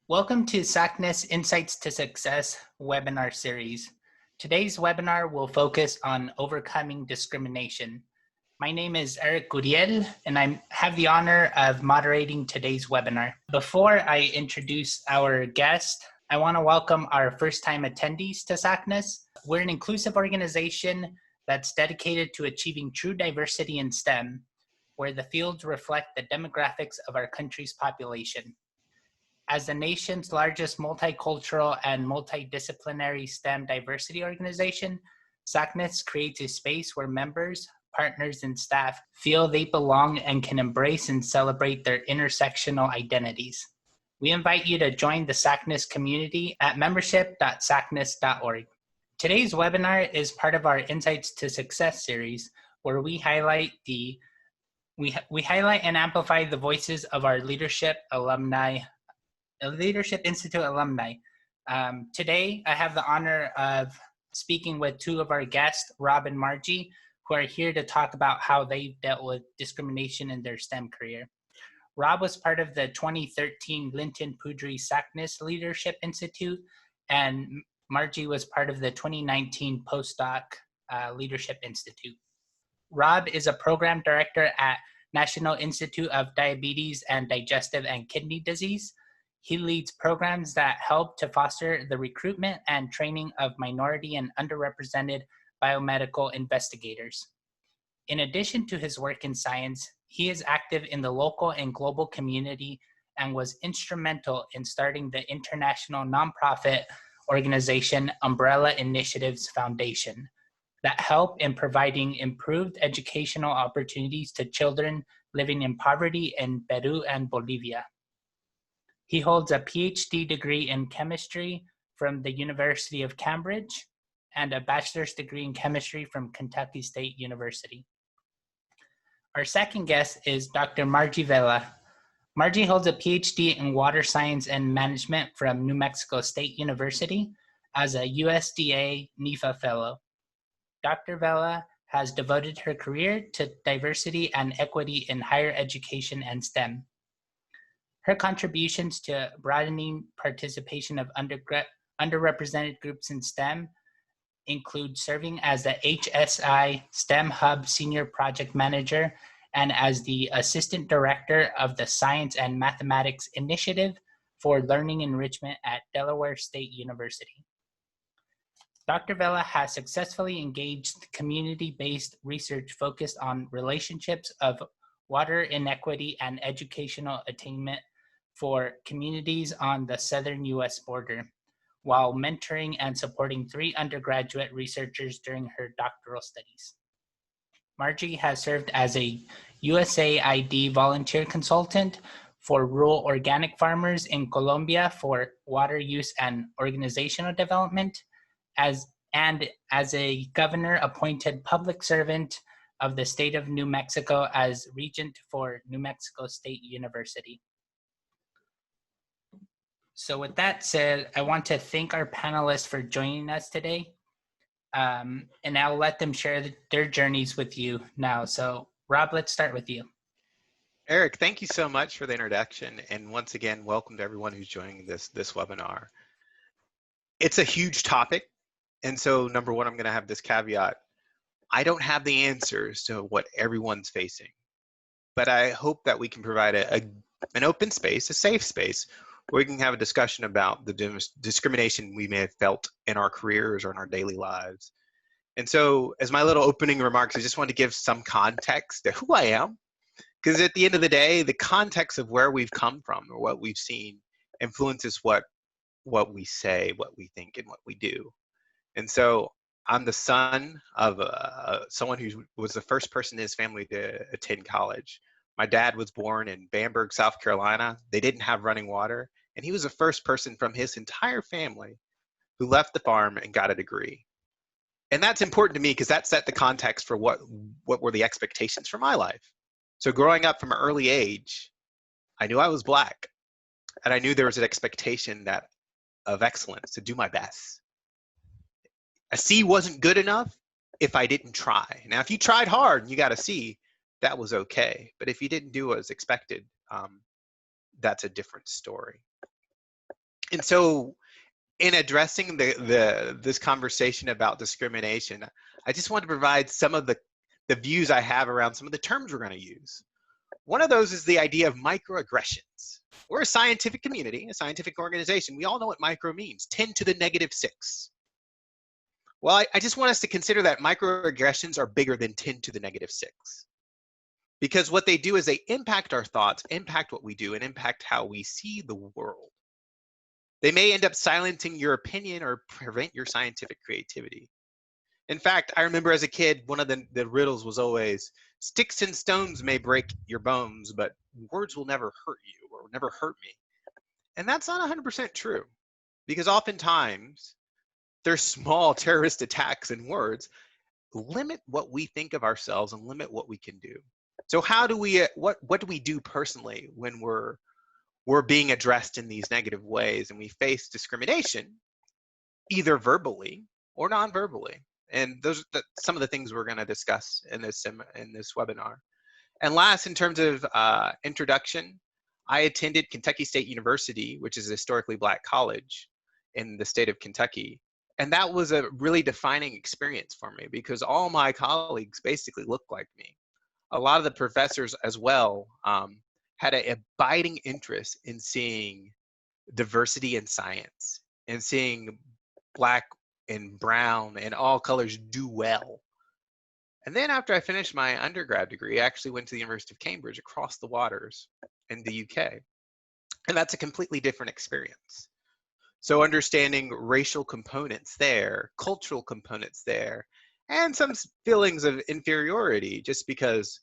Welcome to SACNAS Insights to Success webinar series. Today's webinar will focus on overcoming discrimination. My name is Eric Guriel, and I have the honor of moderating today's webinar. Before I introduce our guest, I want to welcome our first-time attendees to SACNAS. We're an inclusive organization that's dedicated to achieving true diversity in STEM, where the fields reflect the demographics of our country's population. As the nation's largest multicultural and multidisciplinary STEM diversity organization, SACNAS creates a space where members, partners, and staff feel they belong and can embrace and celebrate their intersectional identities. We invite you to join the SACNAS community at membership.sacnas.org. Today's webinar is part of our Insights to Success series, where we highlight and amplify the voices of our Leadership Institute alumni. Today, I have the honor of speaking with two of our guests, Rob and Margie, who are here to talk about how they've dealt with discrimination in their STEM career. Rob was part of the 2013 Linton Poudry SACNAS Leadership Institute, and Margie was part of the 2019 Postdoc Leadership Institute. Rob is a program director at National Institute of Diabetes and Digestive and Kidney Disease. He leads programs that help to foster the recruitment and training of minority and underrepresented biomedical investigators. In addition to his work in science, he is active in the local and global community and was instrumental in starting the international nonprofit organization Umbrella Initiatives Foundation that help in providing improved educational opportunities to children living in poverty in Peru and Bolivia. He holds a PhD degree in chemistry from the University of Cambridge and a bachelor's degree in chemistry from Kentucky State University. Our second guest is Dr. Margie Vela. Margie holds a PhD in water science and management from New Mexico State University as a USDA NIFA fellow. Dr. Vela has devoted her career to diversity and equity in higher education and STEM. Her contributions to broadening participation of underrepresented groups in STEM include serving as the HSI STEM Hub Senior Project Manager and as the Assistant Director of the Science and Mathematics Initiative for Learning Enrichment at Delaware State University. Dr. Vela has successfully engaged community-based research focused on relationships of water inequity and educational attainment for communities on the southern U.S. border, while mentoring and supporting 3 undergraduate researchers during her doctoral studies. Margie has served as a USAID volunteer consultant for rural organic farmers in Colombia for water use and organizational development, and as a governor-appointed public servant of the state of New Mexico as regent for New Mexico State University. So with that said, I want to thank our panelists for joining us today, and I'll let them share their journeys with you now. So Rob, let's start with you. Eric, thank you so much for the introduction, and once again, welcome to everyone who's joining this webinar. It's a huge topic, and so number one, I'm going to have this caveat. I don't have the answers to what everyone's facing, but I hope that we can provide an open space, a safe space, where we can have a discussion about the discrimination we may have felt in our careers or in our daily lives. And so as my little opening remarks, I just want to give some context to who I am, because at the end of the day, the context of where we've come from or what we've seen influences what we say, what we think, and what we do. And so I'm the son of someone who was the first person in his family to attend college. My dad was born in Bamberg, South Carolina. They didn't have running water, and he was the first person from his entire family who left the farm and got a degree. And that's important to me because that set the context for what were the expectations for my life. So growing up from an early age, I knew I was Black, and I knew there was an expectation of excellence, to do my best. A C wasn't good enough, if I didn't try. Now, if you tried hard and you got a C, that was okay. But if you didn't do what was expected, that's a different story. And so in addressing this conversation about discrimination, I just want to provide some of the views I have around some of the terms we're going to use. One of those is the idea of microaggressions. We're a scientific community, a scientific organization. We all know what micro means, 10 to the negative 6. Well, I just want us to consider that microaggressions are bigger than 10 to the negative 6. Because what they do is they impact our thoughts, impact what we do, and impact how we see the world. They may end up silencing your opinion or prevent your scientific creativity. In fact, I remember as a kid, one of the riddles was always, sticks and stones may break your bones, but words will never hurt you or never hurt me. And that's not 100% true, because oftentimes there's small terrorist attacks and words limit what we think of ourselves and limit what we can do. So how do we, what do we do personally when we're being addressed in these negative ways and we face discrimination, either verbally or non-verbally? And those are some of the things we're going to discuss in this webinar. And last, in terms of introduction, I attended Kentucky State University, which is a historically Black college in the state of Kentucky. And that was a really defining experience for me because all my colleagues basically looked like me. A lot of the professors as well had an abiding interest in seeing diversity in science and seeing Black and brown and all colors do well. And then after I finished my undergrad degree, I actually went to the University of Cambridge across the waters in the UK. And that's a completely different experience. So understanding racial components there, cultural components there, and some feelings of inferiority just because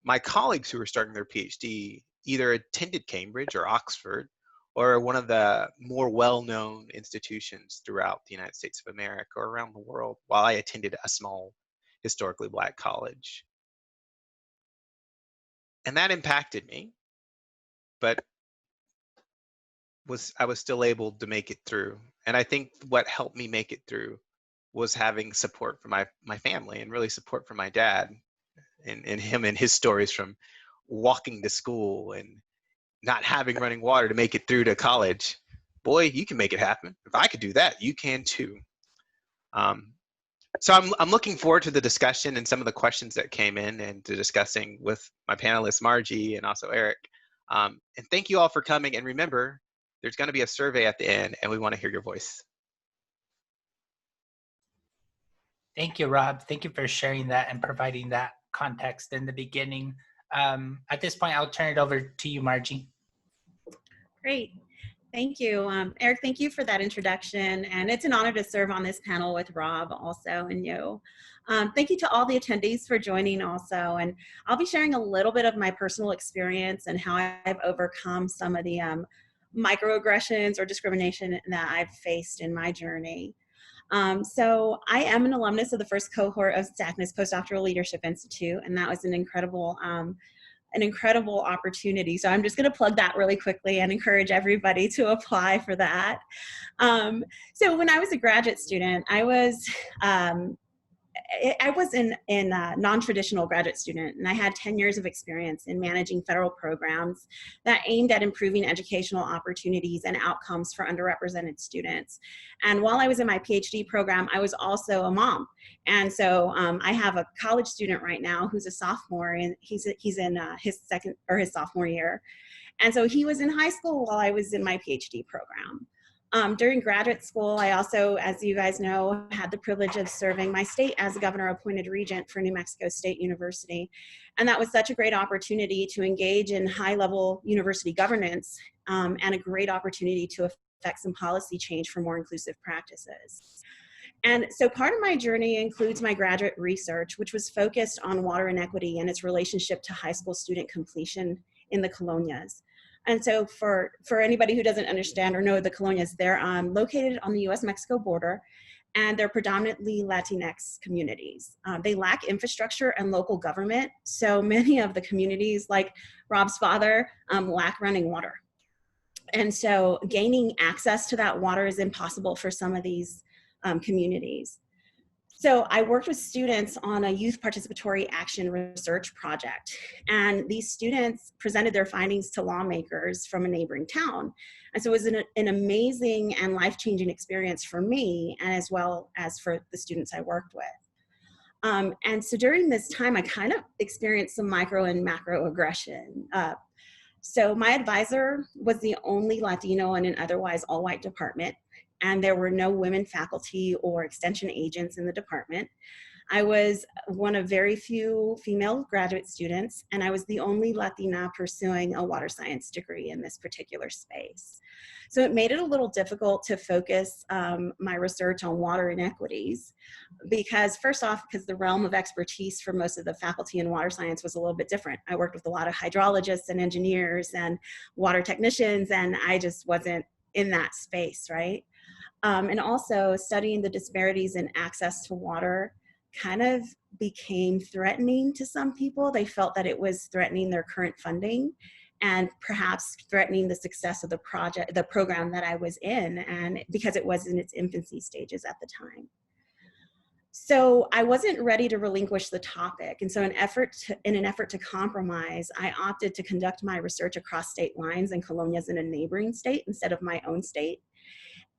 my colleagues who were starting their PhD either attended Cambridge or Oxford or one of the more well-known institutions throughout the United States of America or around the world, while I attended a small historically Black college. And that impacted me, but I was still able to make it through. And I think what helped me make it through was having support from my family and really support from my dad and him and his stories from walking to school and not having running water to make it through to college. Boy, you can make it happen. If I could do that, you can too. So I'm looking forward to the discussion and some of the questions that came in and to discussing with my panelists, Margie and also Eric. And thank you all for coming. And remember, there's going to be a survey at the end and we want to hear your voice. Thank you, Rob. Thank you for sharing that and providing that context in the beginning. At this point, I'll turn it over to you, Margie. Great. Thank you. Eric, thank you for that introduction. And it's an honor to serve on this panel with Rob also and you. Thank you to all the attendees for joining also. And I'll be sharing a little bit of my personal experience and how I've overcome some of the microaggressions or discrimination that I've faced in my journey. So I am an alumnus of the first cohort of SACNA's Postdoctoral Leadership Institute, and that was an incredible opportunity. So I'm just going to plug that really quickly and encourage everybody to apply for that. So when I was a graduate student, I was in a non-traditional graduate student, and I had 10 years of experience in managing federal programs that aimed at improving educational opportunities and outcomes for underrepresented students. And while I was in my PhD program, I was also a mom. And so I have a college student right now who's a sophomore, and he's in his sophomore year. And so he was in high school while I was in my PhD program. During graduate school, I also, as you guys know, had the privilege of serving my state as a governor-appointed regent for New Mexico State University. And that was such a great opportunity to engage in high-level university governance and a great opportunity to affect some policy change for more inclusive practices. And so part of my journey includes my graduate research, which was focused on water inequity and its relationship to high school student completion in the colonias. And so for anybody who doesn't understand or know the colonias, they're located on the US-Mexico border, and they're predominantly Latinx communities. They lack infrastructure and local government, so many of the communities, like Rob's father, lack running water. And so gaining access to that water is impossible for some of these communities. So I worked with students on a youth participatory action research project. And these students presented their findings to lawmakers from a neighboring town. And so it was an amazing and life-changing experience for me, and as well as for the students I worked with. And so during this time, I kind of experienced some micro and macroaggression. So my advisor was the only Latino in an otherwise all-white department, and there were no women faculty or extension agents in the department. I was one of very few female graduate students, and I was the only Latina pursuing a water science degree in this particular space. So it made it a little difficult to focus my research on water inequities, because first off, because the realm of expertise for most of the faculty in water science was a little bit different. I worked with a lot of hydrologists and engineers and water technicians, and I just wasn't in that space, right? And also studying the disparities in access to water kind of became threatening to some people. They felt that it was threatening their current funding and perhaps threatening the success of the program that I was in, and because it was in its infancy stages at the time. So I wasn't ready to relinquish the topic. And so in an effort to compromise, I opted to conduct my research across state lines and colonias in a neighboring state instead of my own state.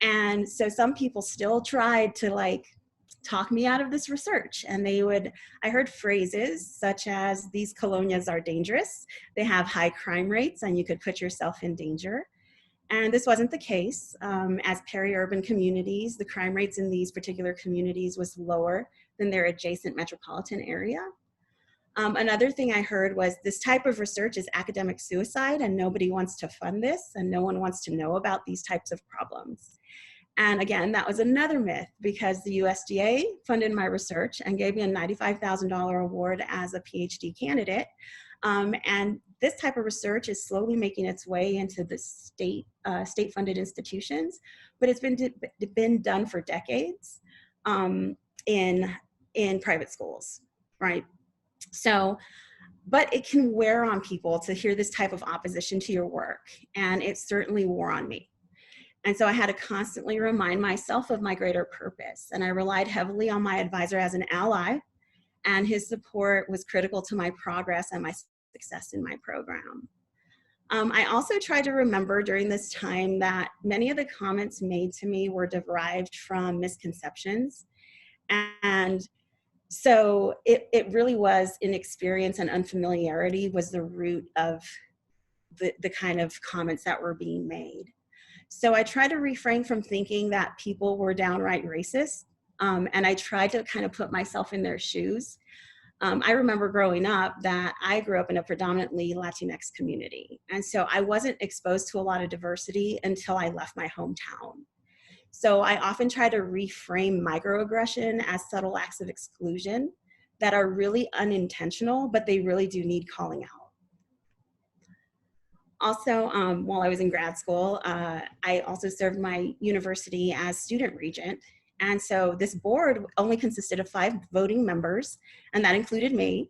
And so some people still tried to talk me out of this research. And I heard phrases such as, these colonias are dangerous, they have high crime rates, and you could put yourself in danger. And this wasn't the case. As peri-urban communities, the crime rates in these particular communities was lower than their adjacent metropolitan area. Another thing I heard was, this type of research is academic suicide and nobody wants to fund this and no one wants to know about these types of problems. And again, that was another myth, because the USDA funded my research and gave me a $95,000 award as a PhD candidate. And this type of research is slowly making its way into the state-funded institutions, but it's been done for decades in private schools, right? So, but it can wear on people to hear this type of opposition to your work, and it certainly wore on me. And so I had to constantly remind myself of my greater purpose, and I relied heavily on my advisor as an ally, and his support was critical to my progress and my success in my program. I also tried to remember during this time that many of the comments made to me were derived from misconceptions, and so it really was inexperience and unfamiliarity was the root of the kind of comments that were being made. So I tried to refrain from thinking that people were downright racist, and I tried to kind of put myself in their shoes. I remember growing up that I grew up in a predominantly Latinx community, and so I wasn't exposed to a lot of diversity until I left my hometown. So I often try to reframe microaggression as subtle acts of exclusion that are really unintentional, but they really do need calling out. Also, while I was in grad school, I also served my university as student regent. And so this board only consisted of 5 voting members, and that included me.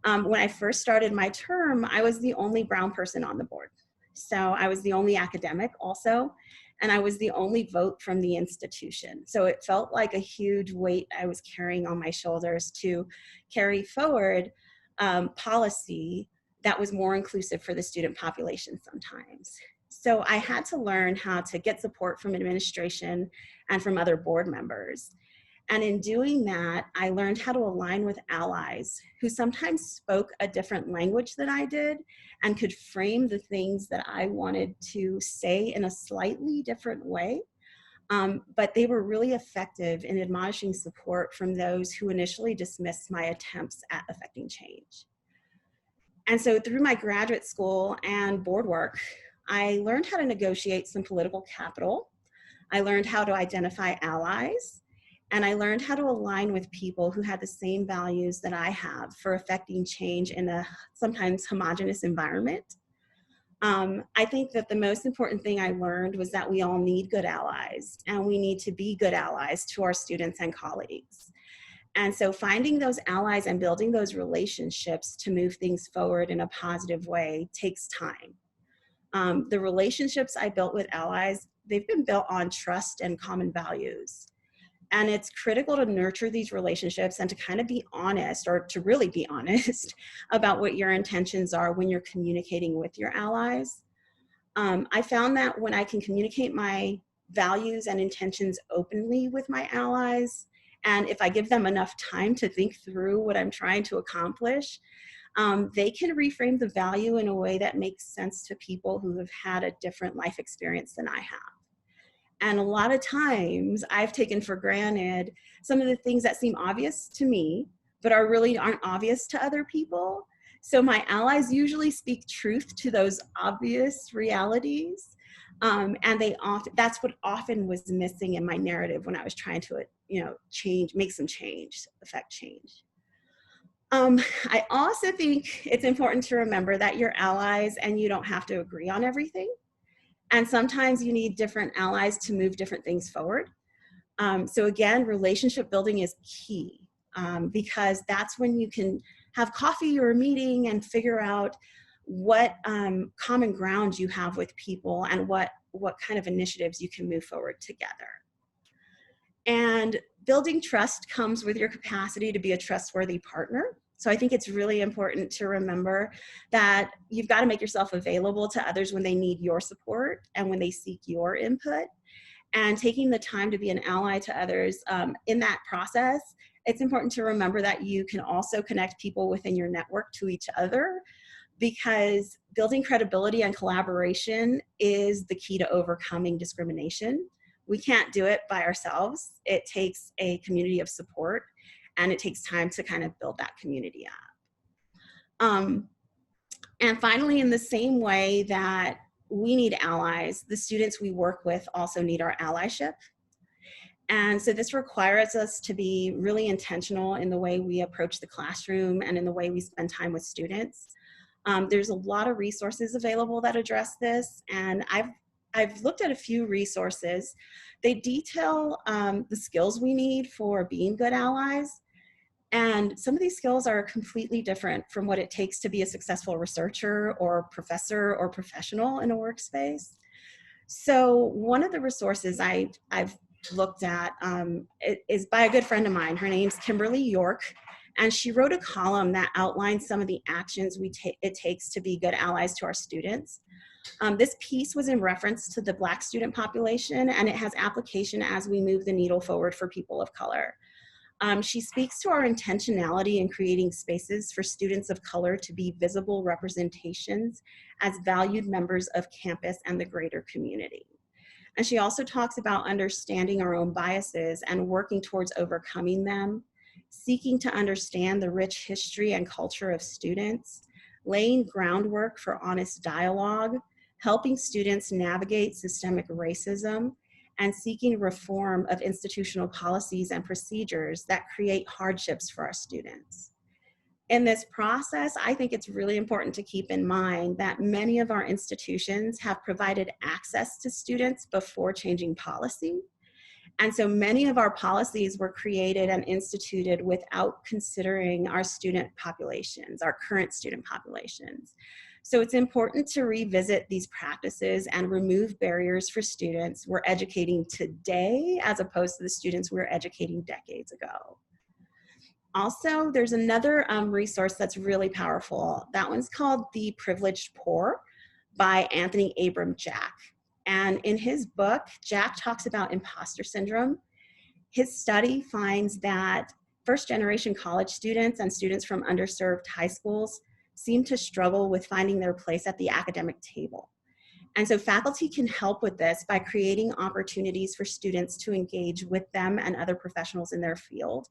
When I first started my term, I was the only brown person on the board. So I was the only academic also, and I was the only vote from the institution. So it felt like a huge weight I was carrying on my shoulders to carry forward policy that was more inclusive for the student population sometimes. So I had to learn how to get support from administration and from other board members. And in doing that, I learned how to align with allies who sometimes spoke a different language than I did and could frame the things that I wanted to say in a slightly different way. But they were really effective in admonishing support from those who initially dismissed my attempts at affecting change. And so through my graduate school and board work, I learned how to negotiate some political capital. I learned how to identify allies, and I learned how to align with people who had the same values that I have for affecting change in a sometimes homogenous environment. I think that the most important thing I learned was that we all need good allies, and we need to be good allies to our students and colleagues. And so finding those allies and building those relationships to move things forward in a positive way takes time. The relationships I built with allies, they've been built on trust and common values. And it's critical to nurture these relationships and to kind of be honest, or to really be honest about what your intentions are when you're communicating with your allies. I found that when I can communicate my values and intentions openly with my allies, and if I give them enough time to think through what I'm trying to accomplish, they can reframe the value in a way that makes sense to people who have had a different life experience than I have. And a lot of times I've taken for granted some of the things that seem obvious to me, but aren't obvious to other people. So my allies usually speak truth to those obvious realities. And that's what often was missing in my narrative when I was trying to, make some change, affect change. I also think it's important to remember that you're allies and you don't have to agree on everything. And sometimes you need different allies to move different things forward. So again, relationship building is key, because that's when you can have coffee or a meeting and figure out what common ground you have with people and what kind of initiatives you can move forward together. And building trust comes with your capacity to be a trustworthy partner. So I think it's really important to remember that you've got to make yourself available to others when they need your support and when they seek your input. And taking the time to be an ally to others in that process, it's important to remember that you can also connect people within your network to each other, because building credibility and collaboration is the key to overcoming discrimination. We can't do it by ourselves. It takes a community of support, and it takes time to kind of build that community up. And finally, in the same way that we need allies, the students we work with also need our allyship. And so this requires us to be really intentional in the way we approach the classroom and in the way we spend time with students. There's a lot of resources available that address this, and I've looked at a few resources. They detail the skills we need for being good allies. And some of these skills are completely different from what it takes to be a successful researcher or professor or professional in a workspace. So one of the resources I've looked at is by a good friend of mine. Her name's Kimberly York, and she wrote a column that outlines some of the actions it takes to be good allies to our students. This piece was in reference to the Black student population, and it has application as we move the needle forward for people of color. She speaks to our intentionality in creating spaces for students of color to be visible representations as valued members of campus and the greater community. And she also talks about understanding our own biases and working towards overcoming them, seeking to understand the rich history and culture of students, laying groundwork for honest dialogue, helping students navigate systemic racism, and seeking reform of institutional policies and procedures that create hardships for our students. In this process, I think it's really important to keep in mind that many of our institutions have provided access to students before changing policy. And so many of our policies were created and instituted without considering our student populations, our current student populations. So it's important to revisit these practices and remove barriers for students we're educating today as opposed to the students we were educating decades ago. Also, there's another resource that's really powerful. That one's called The Privileged Poor by Anthony Abram Jack. And in his book, Jack talks about imposter syndrome. His study finds that first-generation college students and students from underserved high schools seem to struggle with finding their place at the academic table. And so faculty can help with this by creating opportunities for students to engage with them and other professionals in their field.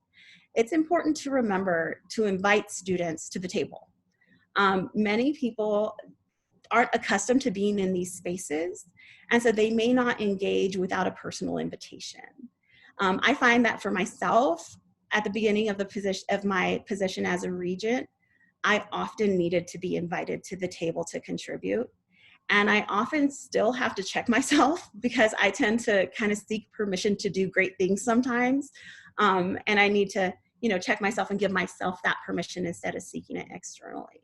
It's important to remember to invite students to the table. Many people aren't accustomed to being in these spaces, and so they may not engage without a personal invitation. I find that for myself, at the beginning of my position as a regent, I often needed to be invited to the table to contribute. And I often still have to check myself because I tend to kind of seek permission to do great things sometimes. And I need to, check myself and give myself that permission instead of seeking it externally.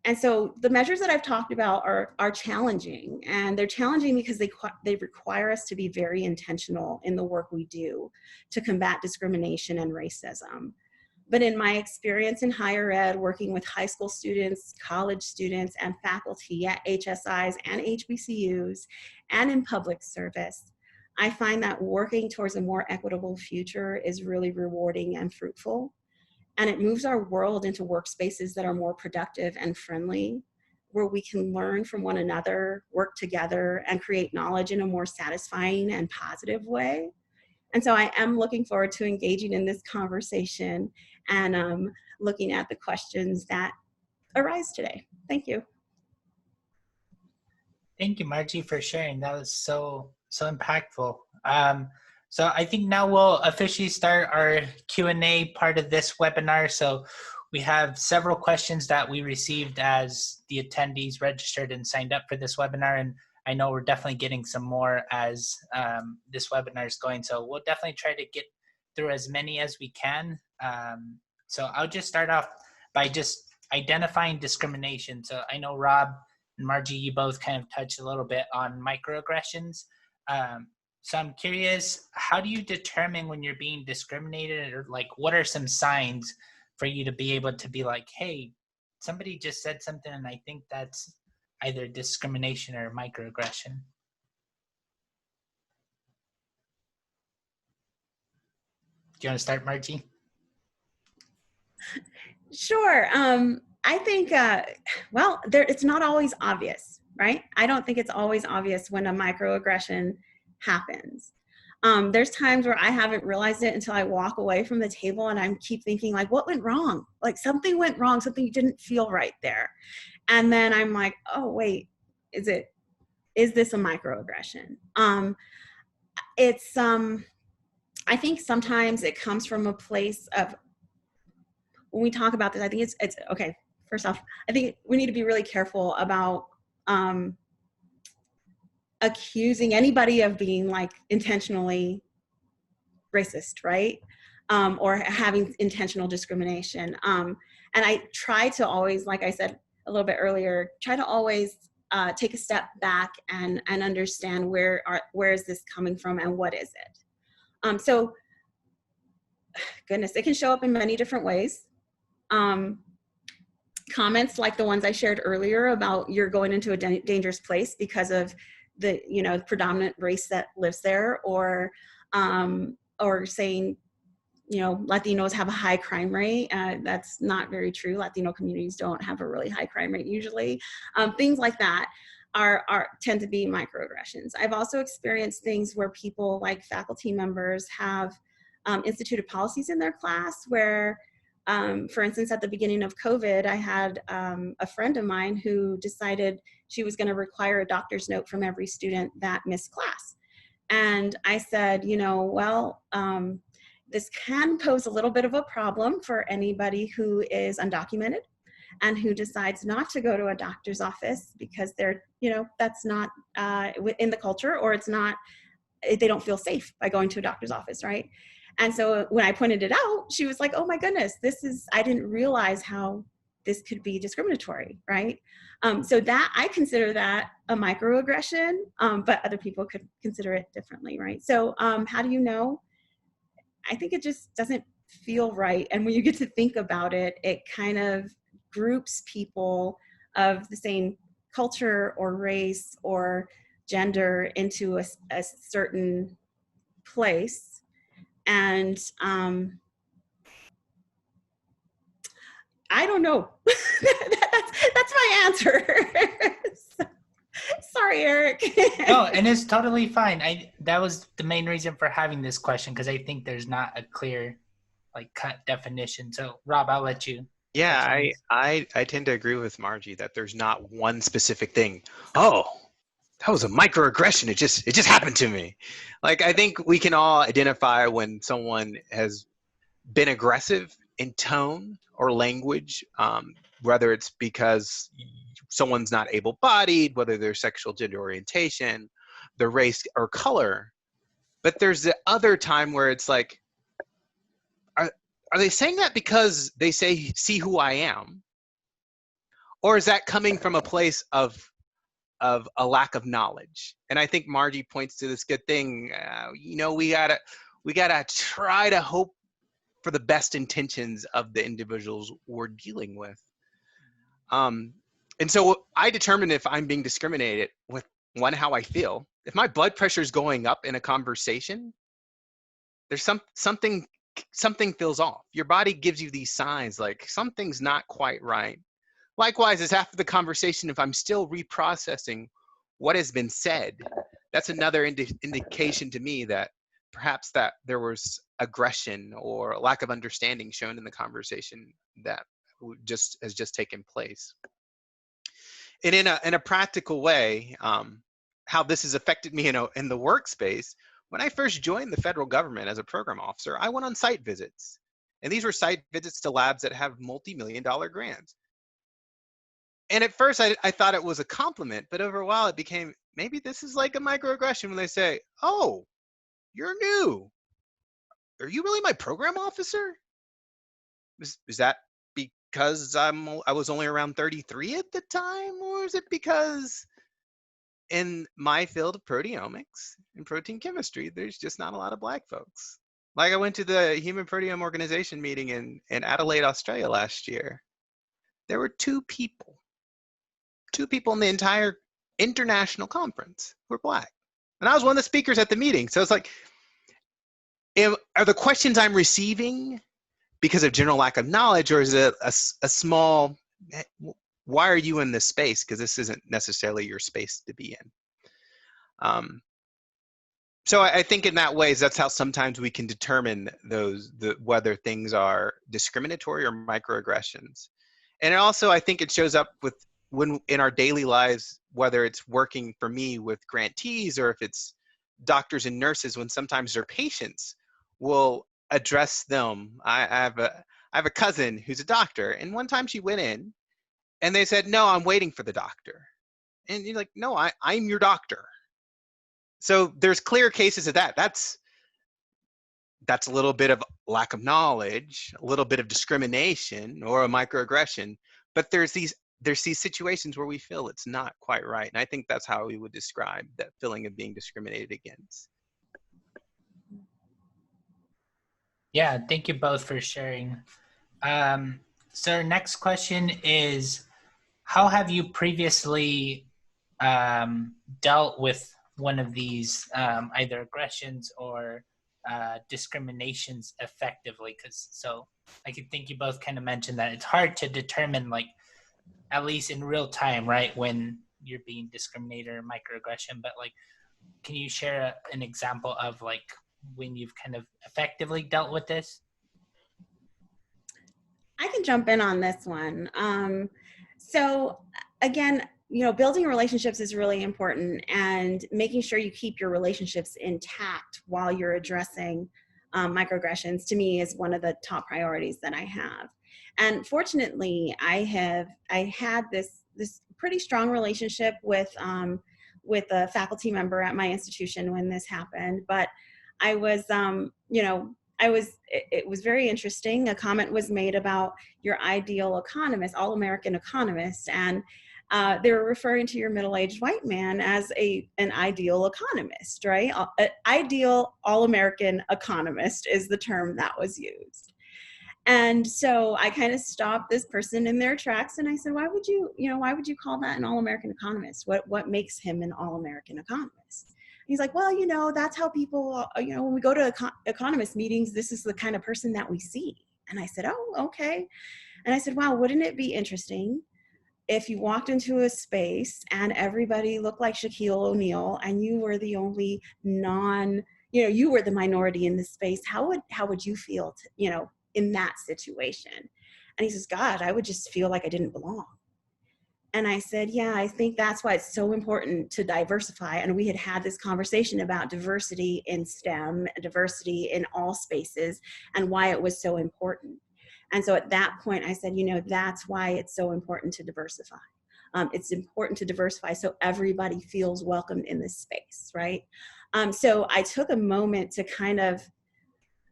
And so the measures that I've talked about are challenging, and they're challenging because they require us to be very intentional in the work we do to combat discrimination and racism. But in my experience in higher ed, working with high school students, college students, and faculty at HSIs and HBCUs, and in public service, I find that working towards a more equitable future is really rewarding and fruitful. And it moves our world into workspaces that are more productive and friendly, where we can learn from one another, work together, and create knowledge in a more satisfying and positive way. And so I am looking forward to engaging in this conversation and looking at the questions that arise today. Thank you. Thank you, Margie, for sharing. That was so impactful. So I think now we'll officially start our Q&A part of this webinar. So we have several questions that we received as the attendees registered and signed up for this webinar. And I know we're definitely getting some more as this webinar is going. So we'll definitely try to get through as many as we can. So I'll just start off by just identifying discrimination. So I know Rob and Margie, you both kind of touched a little bit on microaggressions. So I'm curious, how do you determine when you're being discriminated, or like what are some signs for you to be able to be like, hey, somebody just said something and I think that's either discrimination or microaggression? Do you want to start, Margie? Sure. I think, well, it's not always obvious, right? I don't think it's always obvious when a microaggression happens. There's times where I haven't realized it until I walk away from the table and I keep thinking like, what went wrong? Like something went wrong, something didn't feel right there. And then I'm like, oh, wait, is this a microaggression? I think sometimes it comes from a place of, when we talk about this, I think it's okay. First off, I think we need to be really careful about accusing anybody of being like intentionally racist, right? Or having intentional discrimination. And I try to always, like I said a little bit earlier, try to always take a step back and understand where is this coming from and what is it? So, goodness, it can show up in many different ways. Comments like the ones I shared earlier about you're going into a dangerous place because of the predominant race that lives there, or saying Latinos have a high crime rate. That's not very true. Latino communities don't have a really high crime rate usually. Things like that tend to be microaggressions. I've also experienced things where people, like faculty members, have instituted policies in their class where, for instance, at the beginning of COVID, I had a friend of mine who decided she was going to require a doctor's note from every student that missed class. And I said, this can pose a little bit of a problem for anybody who is undocumented and who decides not to go to a doctor's office because they're, that's not in the culture, or they don't feel safe by going to a doctor's office, right? And so when I pointed it out, she was like, oh my goodness, I didn't realize how this could be discriminatory, right? So that, I consider that a microaggression, but other people could consider it differently, right? So how do you know? I think it just doesn't feel right. And when you get to think about it, it kind of groups people of the same culture or race or gender into a certain place. And I don't know. That's my answer. Sorry, Eric. No, and it's totally fine. That was the main reason for having this question, because I think there's not a clear, cut definition. So, Rob, I'll let you. Yeah, I tend to agree with Margie that there's not one specific thing. Oh, that was a microaggression. It just happened to me. I think we can all identify when someone has been aggressive in tone or language, whether it's because someone's not able-bodied, whether their sexual gender orientation, their race or color. But there's the other time where it's like, are they saying that because they see who I am? Or is that coming from a place of a lack of knowledge? And I think Margie points to this good thing. You know, we gotta try to hope for the best intentions of the individuals we're dealing with. And so I determine if I'm being discriminated with, one, how I feel. If my blood pressure is going up in a conversation, there's something feels off. Your body gives you these signs like something's not quite right. Likewise, as after the conversation, if I'm still reprocessing what has been said, that's another indication to me that perhaps that there was aggression or lack of understanding shown in the conversation that has just taken place. And in a practical way, how this has affected me in the workspace, when I first joined the federal government as a program officer, I went on site visits. And these were site visits to labs that have multi-million-dollar grants. And at first I thought it was a compliment, but over a while it became, maybe this is like a microaggression when they say, oh, you're new. Are you really my program officer? Is that because I was only around 33 at the time? Or is it because in my field of proteomics and protein chemistry, there's just not a lot of Black folks? Like I went to the Human Proteome Organization meeting in Adelaide, Australia last year. There were two people in the entire international conference who were Black. And I was one of the speakers at the meeting. So it's like, are the questions I'm receiving because of general lack of knowledge, or is it a small, why are you in this space? Because this isn't necessarily your space to be in. So I think in that way, that's how sometimes we can determine whether things are discriminatory or microaggressions. And also, I think it shows up when in our daily lives, whether it's working for me with grantees or if it's doctors and nurses, when sometimes their patients will address them. I have a cousin who's a doctor, and one time she went in and they said, no, I'm waiting for the doctor. And you're like, no, I'm your doctor. So there's clear cases of that. That's a little bit of lack of knowledge, a little bit of discrimination or a microaggression, but there's these situations where we feel it's not quite right. And I think that's how we would describe that feeling of being discriminated against. Yeah, thank you both for sharing. So our next question is, how have you previously dealt with one of these either aggressions or discriminations effectively? So I think you both kind of mentioned that it's hard to determine, like, at least in real time, right, when you're being discriminated or microaggression, but like, can you share an example of like when you've kind of effectively dealt with this? I can jump in on this one. So again, building relationships is really important, and making sure you keep your relationships intact while you're addressing microaggressions, to me, is one of the top priorities that I have. And fortunately, I had this pretty strong relationship with a faculty member at my institution when this happened. But I was, it was very interesting. A comment was made about your ideal economist, all-American economist, and they were referring to your middle-aged white man as an ideal economist, right? Ideal all-American economist is the term that was used. And so I kind of stopped this person in their tracks, and I said, why would you call that an all-American economist? What makes him an all-American economist? He's like, well, that's how people, when we go to economist meetings, this is the kind of person that we see. And I said, oh, okay. And I said, wow, wouldn't it be interesting if you walked into a space and everybody looked like Shaquille O'Neal and you were the only you were the minority in this space? How would you feel, in that situation? And he says, God, I would just feel like I didn't belong. And I said, yeah, I think that's why it's so important to diversify. And we had this conversation about diversity in STEM, diversity in all spaces, and why it was so important. And so at that point, I said, that's why it's so important to diversify. It's important to diversify so everybody feels welcomed in this space, right? So I took a moment to kind of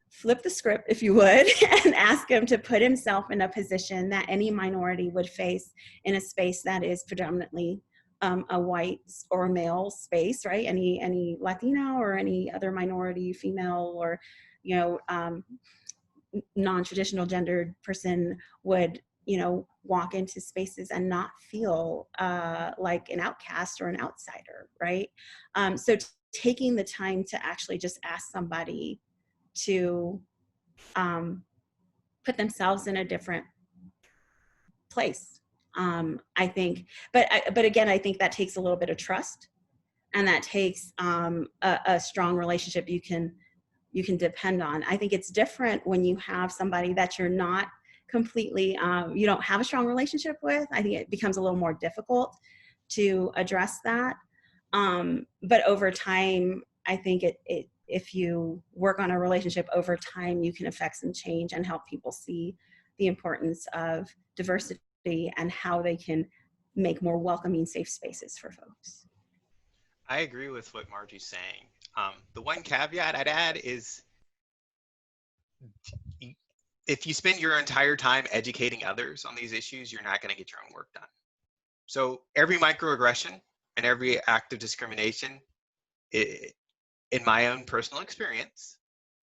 flip the script, if you would, and ask him to put himself in a position that any minority would face in a space that is predominantly a white or male space, right? Any Latino or any other minority, female or, you know, non-traditional gendered person would, you know, walk into spaces and not feel like an outcast or an outsider, right? So taking the time to actually just ask somebody to put themselves in a different place, I think. But again, I think that takes a little bit of trust, and that takes a strong relationship you can depend on. I think it's different when you have somebody that you're not completely, you don't have a strong relationship with. I think it becomes a little more difficult to address that. But over time, I think if you work on a relationship over time, you can affect some change and help people see the importance of diversity and how they can make more welcoming, safe spaces for folks. I agree with what Margie's saying. The one caveat I'd add is if you spend your entire time educating others on these issues, you're not going to get your own work done. So every microaggression and every act of discrimination, in my own personal experience,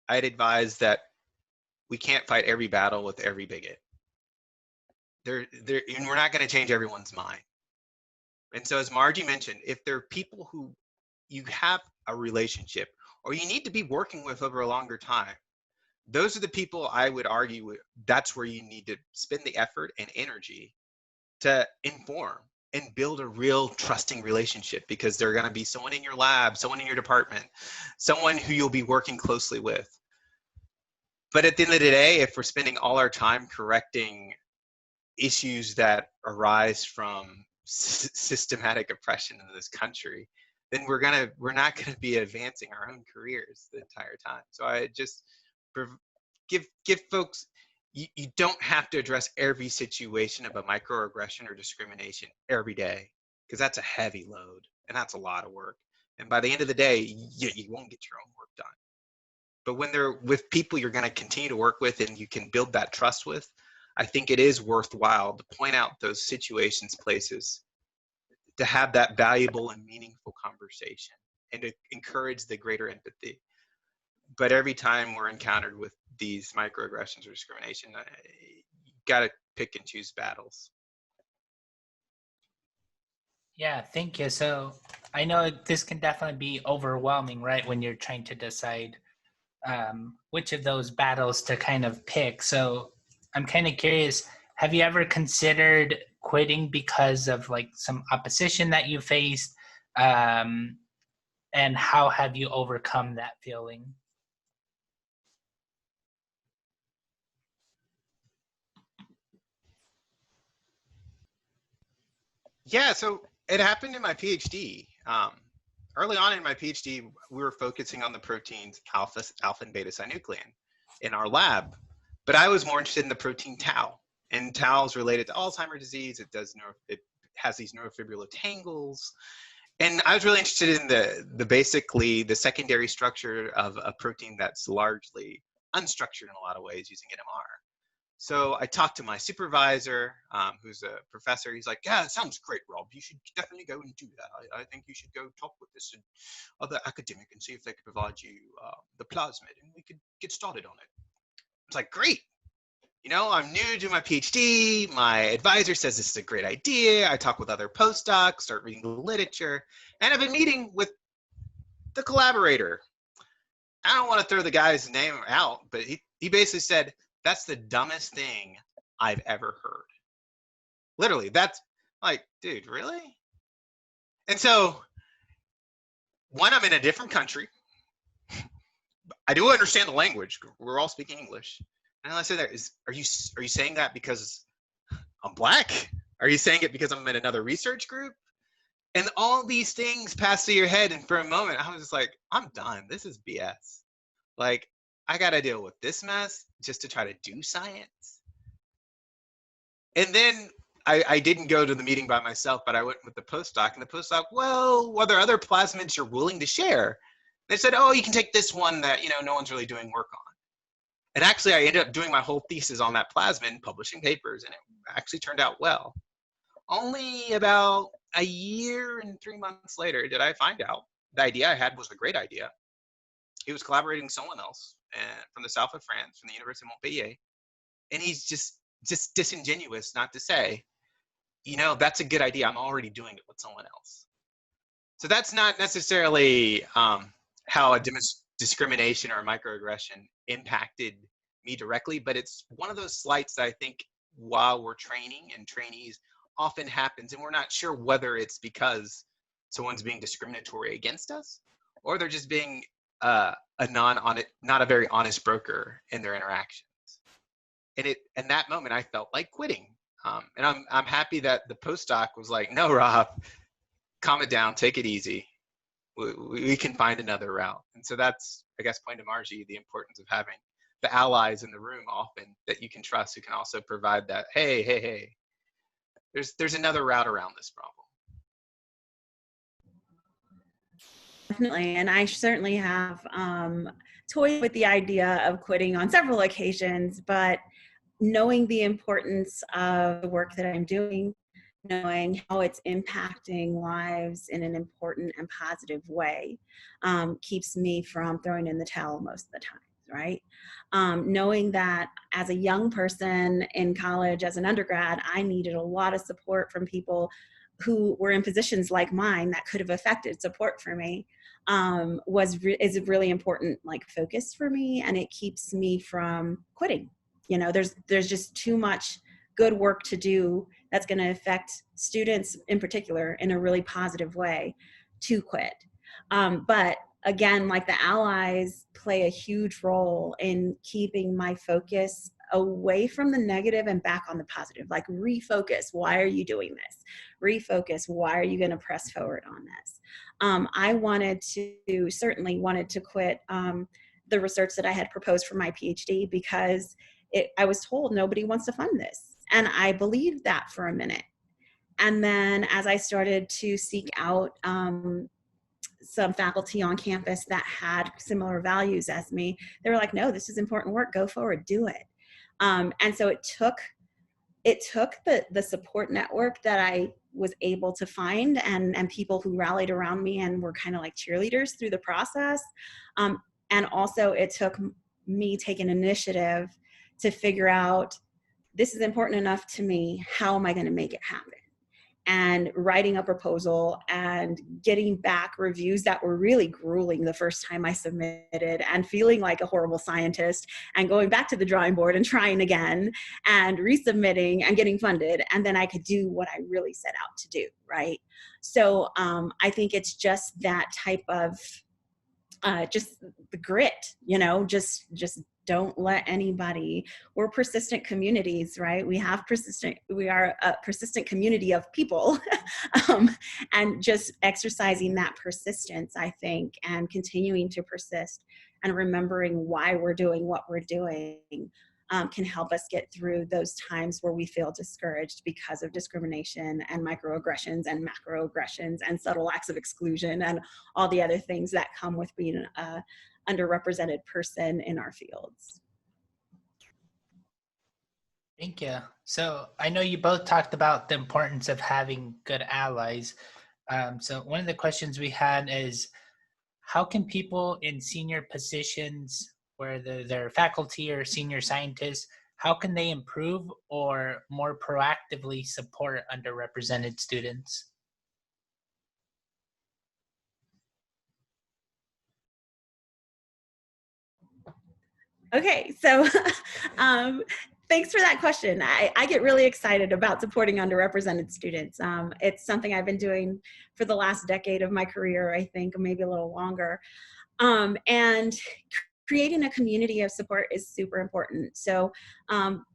I'd advise that we can't fight every battle with every bigot. And we're not going to change everyone's mind. And so as Margie mentioned, if there are people who you have a relationship or you need to be working with over a longer time, those are the people I would argue that's where you need to spend the effort and energy to inform and build a real trusting relationship, because they're going to be someone in your lab, someone in your department, someone who you'll be working closely with. But at the end of the day, if we're spending all our time correcting issues that arise from systematic oppression in this country, then we're not gonna be advancing our own careers the entire time. So I just give folks, you don't have to address every situation of a microaggression or discrimination every day, because that's a heavy load and that's a lot of work. And by the end of the day, you won't get your own work done. But when they're with people you're going to continue to work with and you can build that trust with, I think it is worthwhile to point out those situations, places, to have that valuable and meaningful conversation and to encourage the greater empathy. But every time we're encountered with these microaggressions or discrimination, you got to pick and choose battles. Yeah, thank you. So I know this can definitely be overwhelming, right, when you're trying to decide which of those battles to kind of pick. So I'm kind of curious, have you ever considered quitting because of like some opposition that you faced? And how have you overcome that feeling? Yeah, so it happened in my PhD. Early on in my PhD, we were focusing on the proteins alpha and beta synuclein in our lab, but I was more interested in the protein tau. And tau is related to Alzheimer's disease. It has these neurofibrillar tangles. And I was really interested in basically the secondary structure of a protein that's largely unstructured in a lot of ways using NMR. So I talked to my supervisor, who's a professor. He's like, yeah, it sounds great, Rob. You should definitely go and do that. I think you should go talk with this other academic and see if they could provide you the plasmid and we could get started on it. It's like, great. You know, I'm new to my PhD. My advisor says this is a great idea. I talk with other postdocs, start reading the literature, and I've been meeting with the collaborator. I don't want to throw the guy's name out, but he basically said, that's the dumbest thing I've ever heard. Literally, that's like, dude, really? And so, one, I'm in a different country. I do understand the language. We're all speaking English. And I say that are you saying that because I'm black? Are you saying it because I'm in another research group? And all these things pass through your head, and for a moment, I was just like, I'm done. This is BS. Like, I got to deal with this mess just to try to do science. And then I didn't go to the meeting by myself, but I went with the postdoc, and the postdoc, well, were there other plasmids you're willing to share? They said, oh, you can take this one that, you know, no one's really doing work on. And actually, I ended up doing my whole thesis on that plasmid, publishing papers, and it actually turned out well. Only about a year and 3 months later did I find out the idea I had was a great idea. He was collaborating with someone else from the south of France, from the University of Montpellier, and he's just disingenuous not to say, you know, that's a good idea. I'm already doing it with someone else. So that's not necessarily how a discrimination or a microaggression impacted me directly, but it's one of those slights that I think while we're training and trainees often happens, and we're not sure whether it's because someone's being discriminatory against us or they're just being not a very honest broker in their interactions. And in that moment, I felt like quitting. And I'm happy that the postdoc was like, no, Rob, calm it down, take it easy. We can find another route. And so that's, I guess, point to Margie, the importance of having the allies in the room often that you can trust, who can also provide that, hey, there's another route around this problem. Definitely, and I certainly have toyed with the idea of quitting on several occasions, but knowing the importance of the work that I'm doing, knowing how it's impacting lives in an important and positive way, keeps me from throwing in the towel most of the time, right? Knowing that as a young person in college, as an undergrad, I needed a lot of support from people who were in positions like mine that could have affected support for me, is a really important focus for me, and it keeps me from quitting. You know, there's just too much good work to do that's going to affect students in particular in a really positive way to quit. But again, the allies play a huge role in keeping my focus away from the negative and back on the positive. Refocus, why are you doing this? Refocus, why are you going to press forward on this? I certainly wanted to quit the research that I had proposed for my PhD because I was told nobody wants to fund this. And I believed that for a minute. And then as I started to seek out some faculty on campus that had similar values as me, they were like, no, this is important work, go forward, do it. And so it took the support network that I was able to find and people who rallied around me and were kind of like cheerleaders through the process. And also it took me taking initiative to figure out, this is important enough to me, how am I going to make it happen? And writing a proposal and getting back reviews that were really grueling the first time I submitted, and feeling like a horrible scientist, and going back to the drawing board and trying again and resubmitting and getting funded. And then I could do what I really set out to do, right? So I think it's just that type of just the grit, just don't let anybody, we're persistent communities, right? We are a persistent community of people. And just exercising that persistence, I think, and continuing to persist and remembering why we're doing what we're doing can help us get through those times where we feel discouraged because of discrimination and microaggressions and macroaggressions and subtle acts of exclusion and all the other things that come with being an underrepresented person in our fields. Thank you. So I know you both talked about the importance of having good allies. So one of the questions we had is, how can people in senior positions, whether they're faculty or senior scientists, how can they improve or more proactively support underrepresented students? Okay, so thanks for that question. I get really excited about supporting underrepresented students. It's something I've been doing for the last decade of my career, I think, maybe a little longer. And creating a community of support is super important. So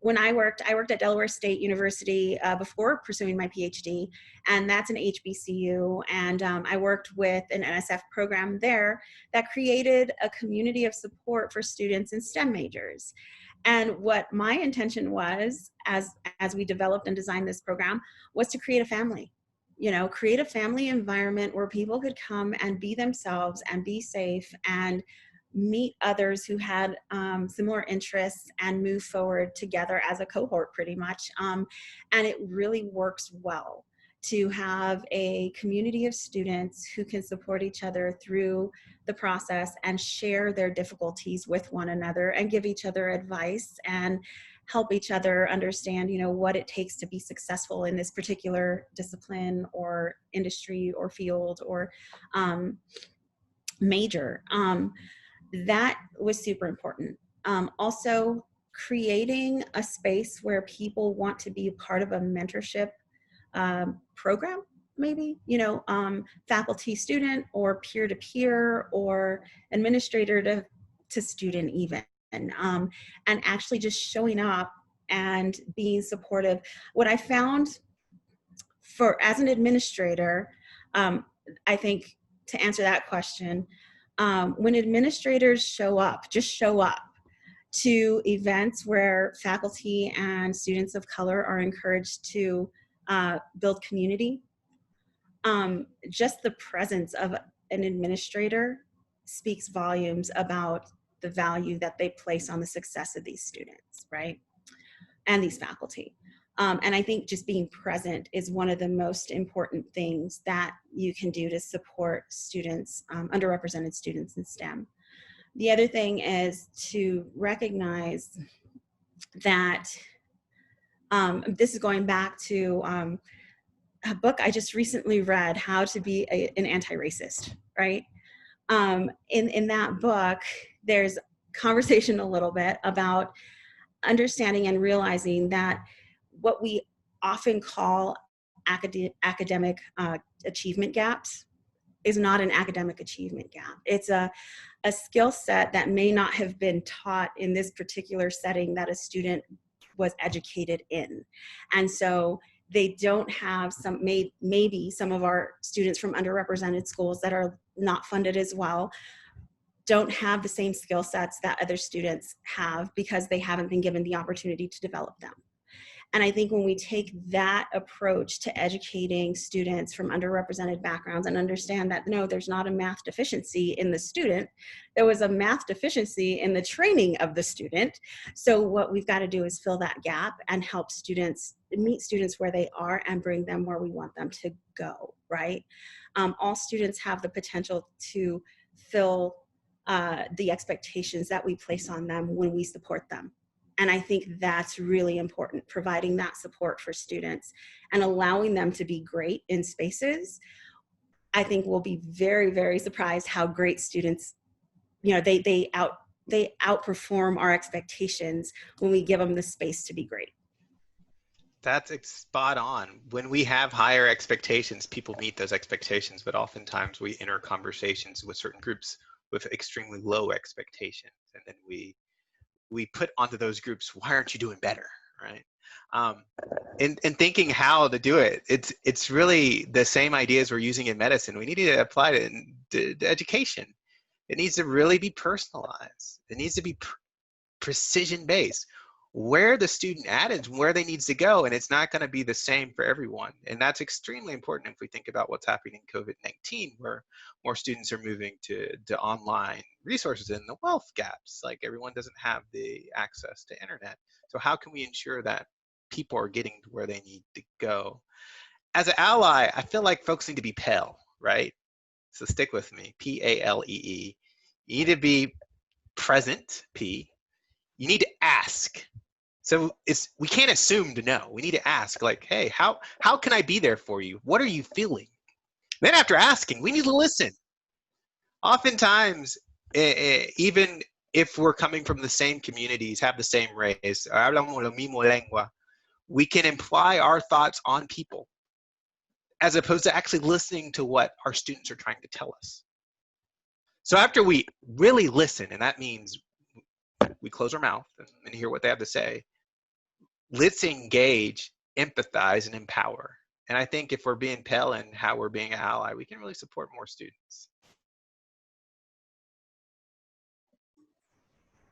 when I worked at Delaware State University before pursuing my PhD, and that's an HBCU. And I worked with an NSF program there that created a community of support for students in STEM majors. And what my intention was, as we developed and designed this program, was to create a family. Create a family environment where people could come and be themselves and be safe and meet others who had similar interests and move forward together as a cohort pretty much. And it really works well to have a community of students who can support each other through the process and share their difficulties with one another and give each other advice and help each other understand, you know, what it takes to be successful in this particular discipline or industry or field or major. That was super important. Also, creating a space where people want to be part of a mentorship program, maybe, you know, faculty student or peer to peer or administrator to student even, and actually just showing up and being supportive. What I found as an administrator, I think to answer that question, when administrators just show up to events where faculty and students of color are encouraged to build community, just the presence of an administrator speaks volumes about the value that they place on the success of these students, right? And these faculty. And I think just being present is one of the most important things that you can do to support students, underrepresented students in STEM. The other thing is to recognize that this is going back to a book I just recently read, How to Be an Anti-Racist, right? In that book, there's conversation a little bit about understanding and realizing that what we often call academic achievement gaps is not an academic achievement gap. It's a skill set that may not have been taught in this particular setting that a student was educated in. And so they don't have maybe some of our students from underrepresented schools that are not funded as well don't have the same skill sets that other students have because they haven't been given the opportunity to develop them. And I think when we take that approach to educating students from underrepresented backgrounds and understand that, no, there's not a math deficiency in the student, there was a math deficiency in the training of the student. So what we've got to do is fill that gap and help students, meet students where they are and bring them where we want them to go, right? All students have the potential to fill the expectations that we place on them when we support them. And I think that's really important, providing that support for students and allowing them to be great in spaces. I think we'll be very, very surprised how great students, you know, they outperform our expectations when we give them the space to be great. That's spot on. When we have higher expectations, people meet those expectations, but oftentimes we enter conversations with certain groups with extremely low expectations, and then we put onto those groups, why aren't you doing better, right? And thinking how to do it, it's really the same ideas we're using in medicine. We need to apply it in education. It needs to really be personalized. It needs to be precision based. Where the student at is where they needs to go, and it's not going to be the same for everyone. And that's extremely important if we think about what's happening in COVID-19, where more students are moving to online resources and the wealth gaps. Like, everyone doesn't have the access to internet. So how can we ensure that people are getting to where they need to go? As an ally, I feel like folks need to be pale, right? So stick with me, P-A-L-E-E. You need to be present, P. You need to ask. So we can't assume to know. We need to ask, like, hey, how can I be there for you? What are you feeling? Then after asking, we need to listen. Oftentimes, even if we're coming from the same communities, have the same race, hablamos la misma lengua, we can imply our thoughts on people as opposed to actually listening to what our students are trying to tell us. So after we really listen, and that means we close our mouth and hear what they have to say, let's engage, empathize, and empower. And I think if we're being pale in how we're being an ally, we can really support more students.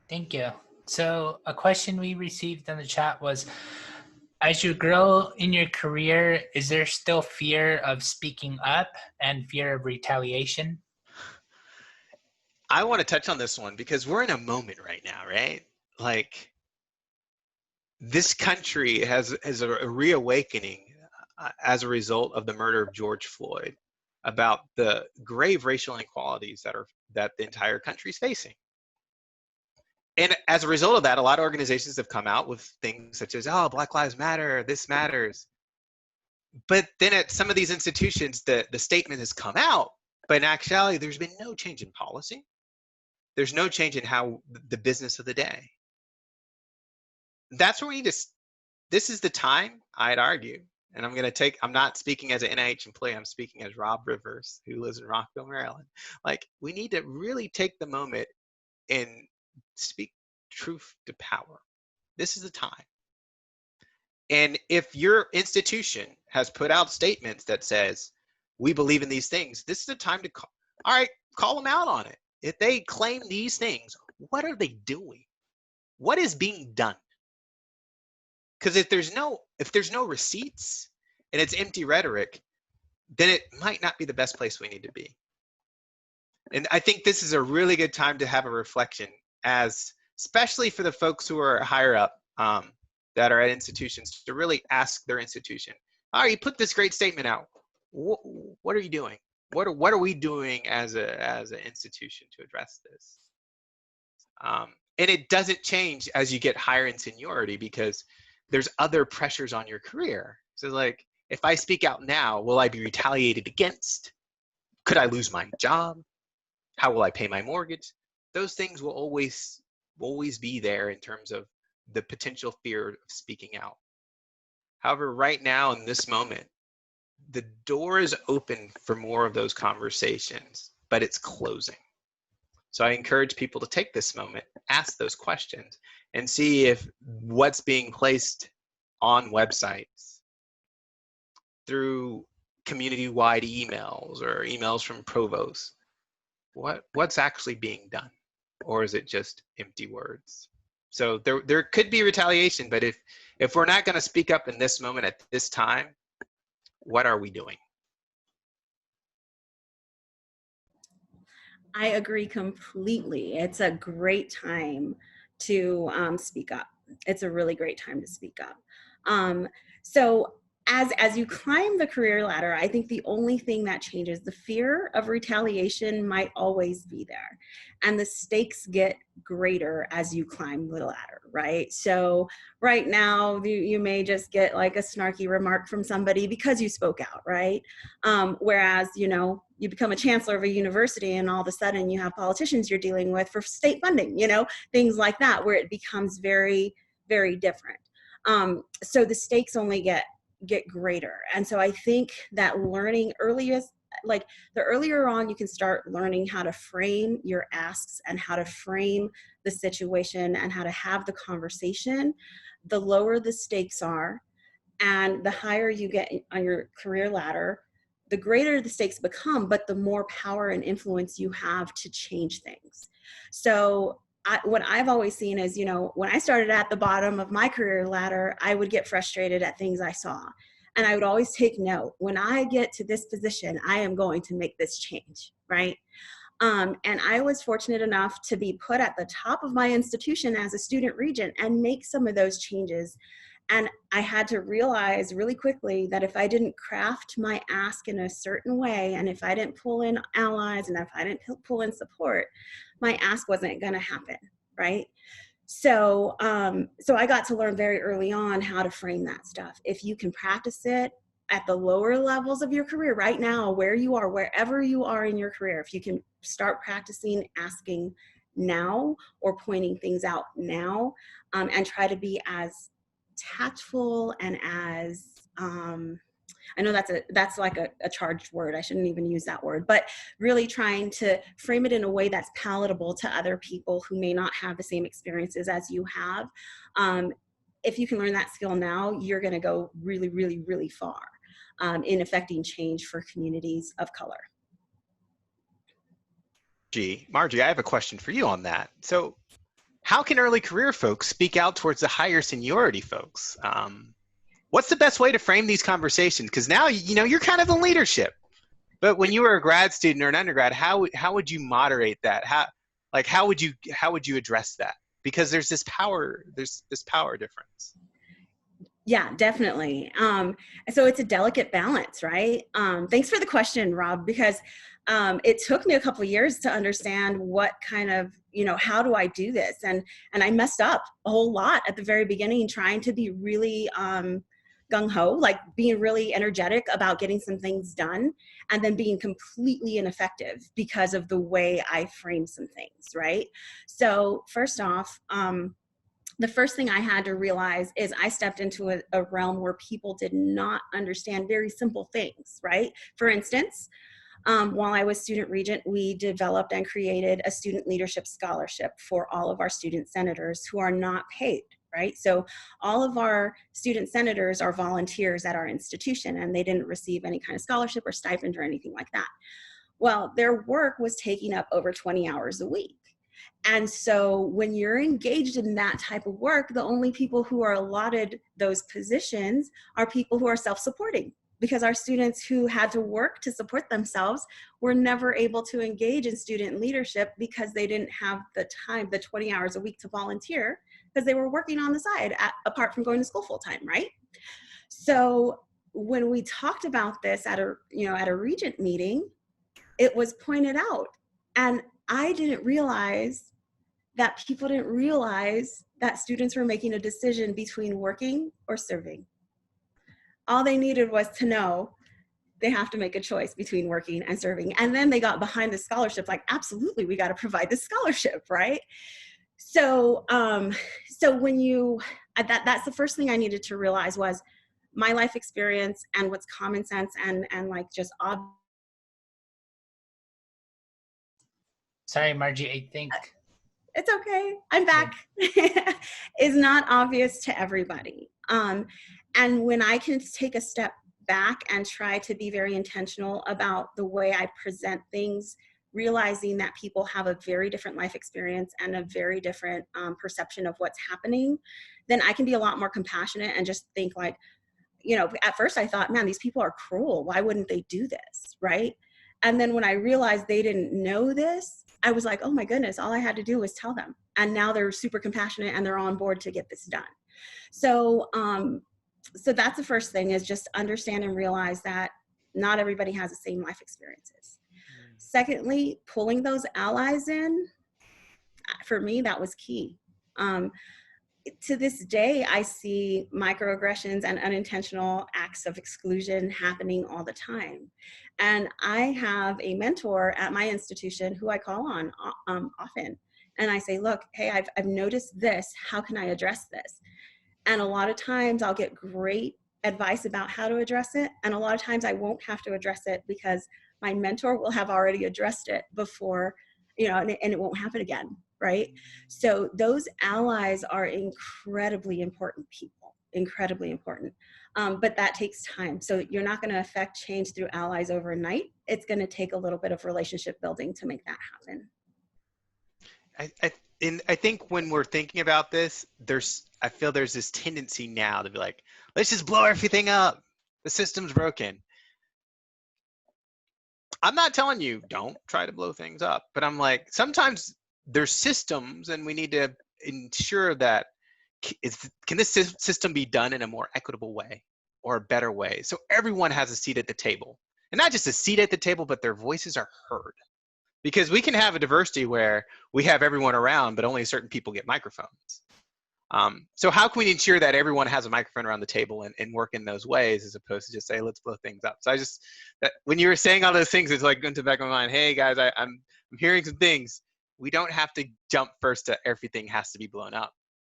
Thank you. So a question we received in the chat was, as you grow in your career, is there still fear of speaking up and fear of retaliation? I want to touch on this one because we're in a moment right now, right? Like, this country has a reawakening as a result of the murder of George Floyd about the grave racial inequalities that the entire country is facing. And as a result of that, a lot of organizations have come out with things such as, oh, Black Lives Matter, this matters. But then at some of these institutions, the statement has come out, but in actuality, there's been no change in policy. There's no change in how the business of the day. That's where we need to, this is the time, I'd argue, and I'm not speaking as an NIH employee, I'm speaking as Rob Rivers, who lives in Rockville, Maryland. Like, we need to really take the moment and speak truth to power. This is the time. And if your institution has put out statements that says, we believe in these things, this is the time to call them out on it. If they claim these things, what are they doing? What is being done? Because if there's no receipts and it's empty rhetoric, then it might not be the best place we need to be. And I think this is a really good time to have a reflection, especially for the folks who are higher up, that are at institutions, to really ask their institution, all right, you put this great statement out. What are you doing? What are we doing as an institution to address this? And it doesn't change as you get higher in seniority, because there's other pressures on your career. So like, if I speak out now, will I be retaliated against? Could I lose my job? How will I pay my mortgage? Those things will always be there in terms of the potential fear of speaking out. However, right now in this moment, the door is open for more of those conversations, but it's closing. So I encourage people to take this moment, ask those questions, and see if what's being placed on websites through community-wide emails or emails from provosts, what's actually being done, or is it just empty words? So there could be retaliation, but if we're not going to speak up in this moment at this time, what are we doing? I agree completely. It's a great time to speak up. It's a really great time to speak up. So as you climb the career ladder, I think the only thing that changes, the fear of retaliation might always be there. And the stakes get greater as you climb the ladder, right? So right now, you may just get like a snarky remark from somebody because you spoke out, right? Whereas, you become a chancellor of a university and all of a sudden you have politicians you're dealing with for state funding, things like that, where it becomes very, very different. So the stakes only get greater. And so I think that learning the earlier on you can start learning how to frame your asks and how to frame the situation and how to have the conversation, the lower the stakes are, and the higher you get on your career ladder, the greater the stakes become, but the more power and influence you have to change things. So what I've always seen is, when I started at the bottom of my career ladder, I would get frustrated at things I saw. And I would always take note, when I get to this position, I am going to make this change, right? And I was fortunate enough to be put at the top of my institution as a student regent and make some of those changes. And I had to realize really quickly that if I didn't craft my ask in a certain way, and if I didn't pull in allies, and if I didn't pull in support, my ask wasn't going to happen, right? So, so I got to learn very early on how to frame that stuff. If you can practice it at the lower levels of your career right now, where you are, wherever you are in your career, if you can start practicing asking now or pointing things out now, and try to be as tactful and as I know that's like a charged word. I shouldn't even use that word, but really trying to frame it in a way that's palatable to other people who may not have the same experiences as you have. If you can learn that skill now, you're going to go really, really, really far in affecting change for communities of color. Margie, I have a question for you on that. So how can early career folks speak out towards the higher seniority folks? What's the best way to frame these conversations? Because now, you're kind of in leadership. But when you were a grad student or an undergrad, how would you moderate that? Like, how would you address that? Because there's this power difference. Yeah, definitely. So it's a delicate balance, right? Thanks for the question, Rob, because it took me a couple of years to understand what kind of, how do I do this? And I messed up a whole lot at the very beginning, trying to be really gung-ho, like being really energetic about getting some things done, and then being completely ineffective because of the way I frame some things, right? So first off, the first thing I had to realize is I stepped into a realm where people did not understand very simple things, right? For instance, while I was student regent, we developed and created a student leadership scholarship for all of our student senators who are not paid, right? So all of our student senators are volunteers at our institution, and they didn't receive any kind of scholarship or stipend or anything like that. Well, their work was taking up over 20 hours a week. And so when you're engaged in that type of work, the only people who are allotted those positions are people who are self-supporting, because our students who had to work to support themselves were never able to engage in student leadership because they didn't have the time, the 20 hours a week to volunteer, because they were working on the side apart from going to school full time, right? So when we talked about this at a regent meeting, it was pointed out, and I didn't realize that people didn't realize that students were making a decision between working or serving. All they needed was to know they have to make a choice between working and serving. And then they got behind the scholarship, like, absolutely, we got to provide this scholarship, right? So, so when that's the first thing I needed to realize was my life experience and what's common sense and like just obvious. Sorry, Margie, I think. It's okay, I'm back. Is not obvious to everybody. And when I can take a step back and try to be very intentional about the way I present things, realizing that people have a very different life experience and a very different perception of what's happening, then I can be a lot more compassionate and just think like, at first I thought, man, these people are cruel. Why wouldn't they do this, right? And then when I realized they didn't know this, I was like, oh my goodness, all I had to do was tell them. And now they're super compassionate and they're on board to get this done. So, so that's the first thing, is just understand and realize that not everybody has the same life experiences. Secondly, pulling those allies in, for me, that was key. To this day, I see microaggressions and unintentional acts of exclusion happening all the time. And I have a mentor at my institution who I call on often. And I say, look, hey, I've noticed this. How can I address this? And a lot of times I'll get great advice about how to address it. And a lot of times I won't have to address it because my mentor will have already addressed it before, and it won't happen again. Right? So those allies are incredibly important people, incredibly important. But that takes time. So you're not going to affect change through allies overnight. It's going to take a little bit of relationship building to make that happen. I think when we're thinking about this, I feel there's this tendency now to be like, let's just blow everything up. The system's broken. I'm not telling you don't try to blow things up, but I'm like, sometimes there's systems and we need to ensure that can this system be done in a more equitable way or a better way, so everyone has a seat at the table, and not just a seat at the table, but their voices are heard. Because we can have a diversity where we have everyone around, but only certain people get microphones. So how can we ensure that everyone has a microphone around the table and work in those ways, as opposed to just say, let's blow things up? So when you were saying all those things, it's like going to the back of my mind, hey guys, I'm hearing some things. We don't have to jump first to everything has to be blown up.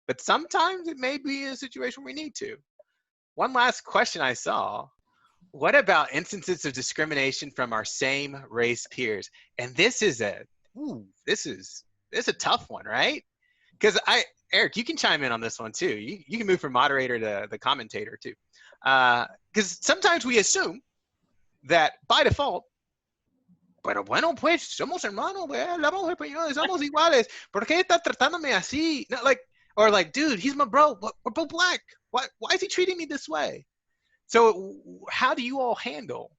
But sometimes it may be a situation we need to. One last question I saw. What about instances of discrimination from our same race peers? And this is a tough one, right? Because Eric, you can chime in on this one too. You can move from moderator to the commentator too. Because sometimes we assume that by default, pero bueno, pues, somos hermanos, hablamos español, somos iguales. ¿Por qué estás tratándome así? No, or dude, he's my bro, but we're both black. Why is he treating me this way? So how do you all handle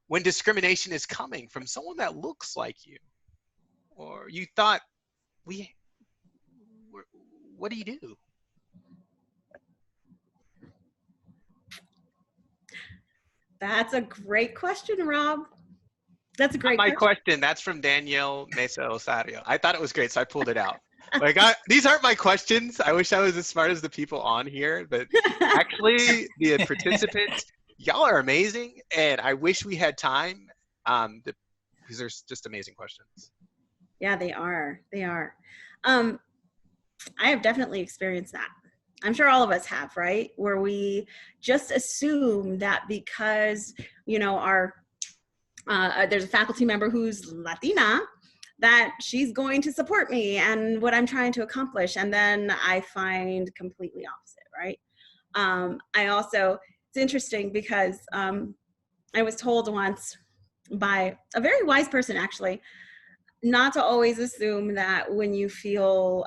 when discrimination is coming from someone that looks like you? Or you thought what do you do? That's a great question, Rob. That's a Not great my question. question. That's from Danielle Mesa Osario. I thought it was great, so I pulled it out. Like, these aren't my questions. I wish I was as smart as the people on here, but actually, the participants, y'all are amazing, and I wish we had time because there's just amazing questions. Yeah, they are. They are. I have definitely experienced that. I'm sure all of us have, right? Where we just assume that because, you know, there's a faculty member who's Latina, that she's going to support me and what I'm trying to accomplish. And then I find completely opposite, right? It's interesting because I was told once by a very wise person, actually, not to always assume that when you feel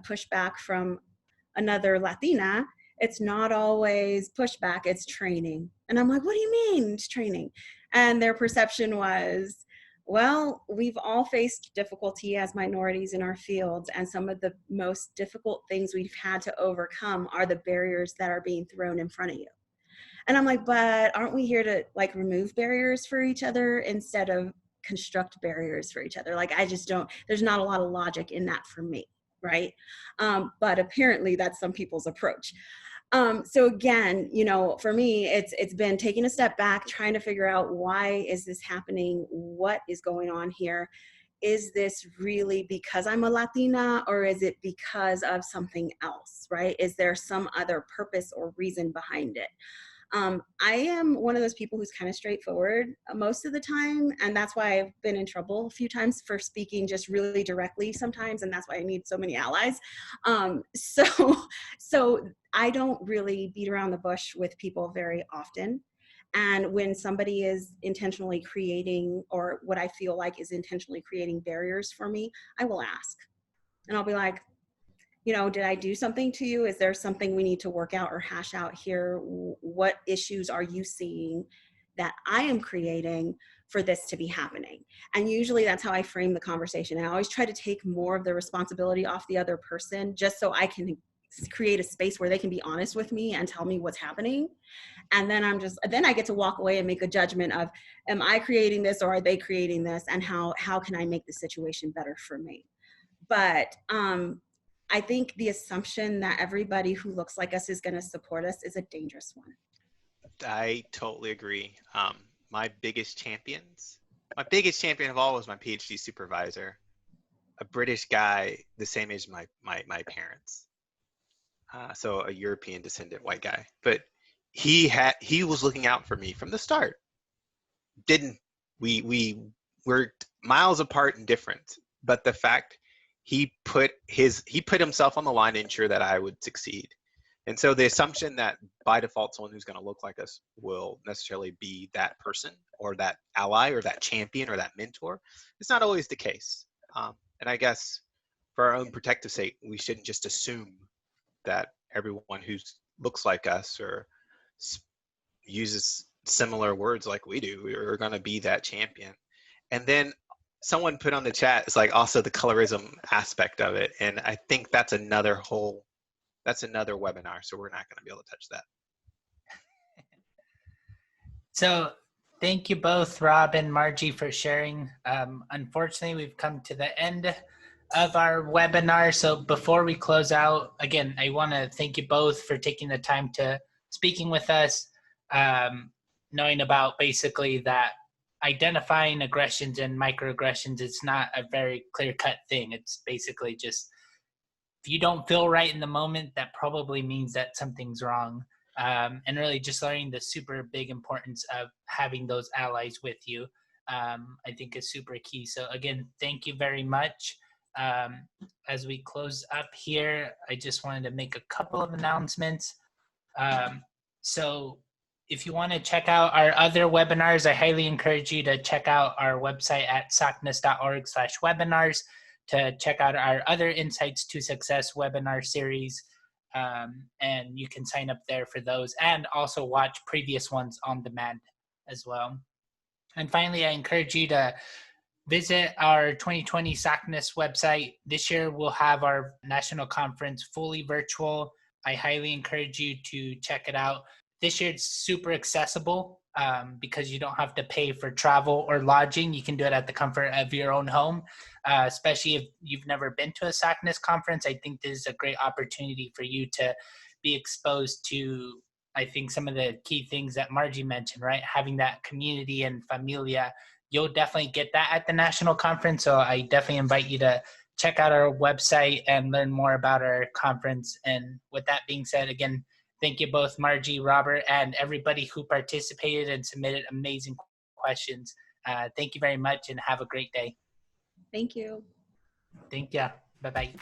pushback from another Latina, it's not always pushback, it's training. And I'm like, what do you mean it's training? And their perception was, well, we've all faced difficulty as minorities in our fields, and some of the most difficult things we've had to overcome are the barriers that are being thrown in front of you. And I'm like, but aren't we here to like remove barriers for each other instead of construct barriers for each other? Like, I just don't, there's not a lot of logic in that for me, right? But apparently that's some people's approach. So again, you know, for me, it's been taking a step back, trying to figure out, why is this happening? What is going on here? Is this really because I'm a Latina, or is it because of something else, right? Is there some other purpose or reason behind it? I am one of those people who's kind of straightforward most of the time, and that's why I've been in trouble a few times for speaking just really directly sometimes, and that's why I need so many allies. So I don't really beat around the bush with people very often. And when somebody is intentionally creating, or what I feel like is intentionally creating barriers for me, I will ask. And I'll be like, you know, did I do something to you? Is there something we need to work out or hash out here? What issues are you seeing that I am creating for this to be happening? And usually that's how I frame the conversation. I always try to take more of the responsibility off the other person, just so I can create a space where they can be honest with me and tell me what's happening. And then then I get to walk away and make a judgment of, am I creating this, or are they creating this? And how can I make the situation better for me? But I think the assumption that everybody who looks like us is going to support us is a dangerous one. I totally agree. My biggest champion of all was my PhD supervisor, a British guy the same age as my parents. So a European descendant white guy. But he was looking out for me from the start. We were miles apart and different, but the fact he put himself on the line to ensure that I would succeed. And so the assumption that by default someone who's going to look like us will necessarily be that person or that ally or that champion or that mentor, it's not always the case. And I guess for our own protective sake, we shouldn't just assume that everyone who looks like us or uses similar words like we do are going to be that champion. And then someone put on the chat, it's like also the colorism aspect of it. And I think that's another webinar. So we're not going to be able to touch that. So thank you both, Rob and Margie, for sharing. Unfortunately, we've come to the end of our webinar. So before we close out, again, I want to thank you both for taking the time to speaking with us, knowing about basically that identifying aggressions and microaggressions, it's not a very clear-cut thing. It's basically just, if you don't feel right in the moment, that probably means that something's wrong. And really just learning the super big importance of having those allies with you, I think is super key. So again, thank you very much. As we close up here, I just wanted to make a couple of announcements. So if you want to check out our other webinars, I highly encourage you to check out our website at sacnas.org/webinars to check out our other Insights to Success webinar series. And you can sign up there for those and also watch previous ones on demand as well. And finally, I encourage you to visit our 2020 SACNAS website. This year we'll have our national conference fully virtual. I highly encourage you to check it out. This year it's super accessible because you don't have to pay for travel or lodging. You can do it at the comfort of your own home, especially if you've never been to a SACNAS conference. I think this is a great opportunity for you to be exposed to, I think, some of the key things that Margie mentioned, right? Having that community and familia. You'll definitely get that at the national conference. So I definitely invite you to check out our website and learn more about our conference. And with that being said, again, thank you both, Margie, Robert, and everybody who participated and submitted amazing questions. Thank you very much and have a great day. Thank you. Thank you. Bye-bye.